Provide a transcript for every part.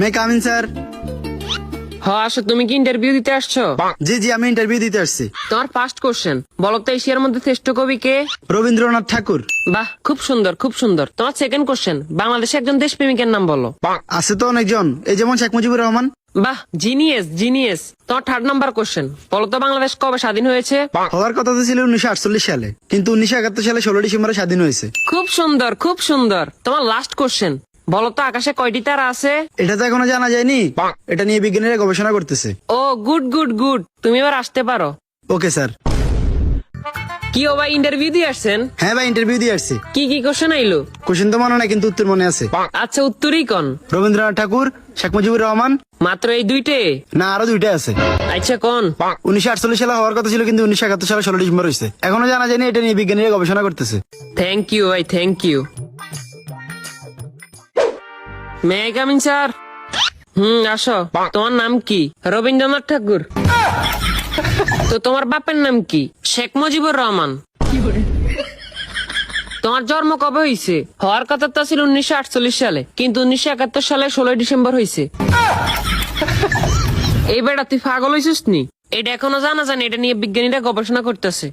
মে come in sir. হ্যাঁ আসো, তুমি কি ইন্টারভিউ দিতে আসছো? জি জি, আমি ইন্টারভিউ দিতে আসছি। তোমার ফার্স্ট কোশ্চেন, বলো তো এশিয়ার মধ্যে শ্রেষ্ঠ কবি কে? রবীন্দ্রনাথ ঠাকুর। বাহ, খুব সুন্দর খুব সুন্দর। তোমার সেকেন্ড কোশ্চেন, বাংলাদেশে একজন দেশপ্রেমিকের নাম বলো। আছে তো অনেকজন, এই যেমন শেখ মুজিবুর রহমান। বাহ, জিনিয়াস জিনিয়াস। তোমার থার্ড নাম্বার কোশ্চেন, বলো তো বাংলাদেশ কবে স্বাধীন হয়েছে? হওয়ার কথা তো ছিল 1948 সালে, কিন্তু 1971 সালে 16 ডিসেম্বরে স্বাধীন হয়েছে। খুব সুন্দর খুব সুন্দর। তোমার লাস্ট কোশ্চেন, বলো তো আকাশে কয়টি তারা আছে? এটা তো এখনো জানা যায়নি, এটা নিয়ে বিজ্ঞানীরা গবেষণা করতেছে। ও গুড গুড গুড, তুমি এবার আসতে পারো। Okay sir. কি ও ভাই, ইন্টারভিউ দিয়ে আসছেন? হ্যাঁ ভাই, ইন্টারভিউ দিয়ে আসছি। কি কি কোশ্চেন আইলো? কোশ্চেন তো মনে নাই, কিন্তু উত্তর মনে আছে। আচ্ছা, উত্তরই কোন? রবীন্দ্রনাথ ঠাকুর, শেখ মুজিবুর রহমান। মাত্র এই দুইটে? না, আরো দুইটা আছে। আচ্ছা কোন? 1948 সালে হওয়ার কথা ছিল, কিন্তু 1971 সালে 16 ডিসেম্বর হয়েছে। এখনো জানা যায়নি, এটা নিয়ে বিজ্ঞানীরা গবেষণা করতেছে। থ্যাংক ইউ ভাই, thank you. May I coming sir? আসো। তোমার নাম কি? রবীন্দ্রনাথ ঠাকুর। তো তোমার বাপের নাম কি? শেখ মুজিবুর রহমান। তোমার জন্ম কবে হয়েছে? হওয়ার কথা তো ছিল 1948 সালে, কিন্তু 1971 সালে 16 ডিসেম্বর হয়েছে। এই বেটা, তুই পাগল হয়েছিস নি? এটা এখনো জানা জানি, এটা নিয়ে বিজ্ঞানীরা গবেষণা করতেছে।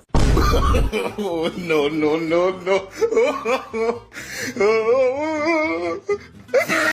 no.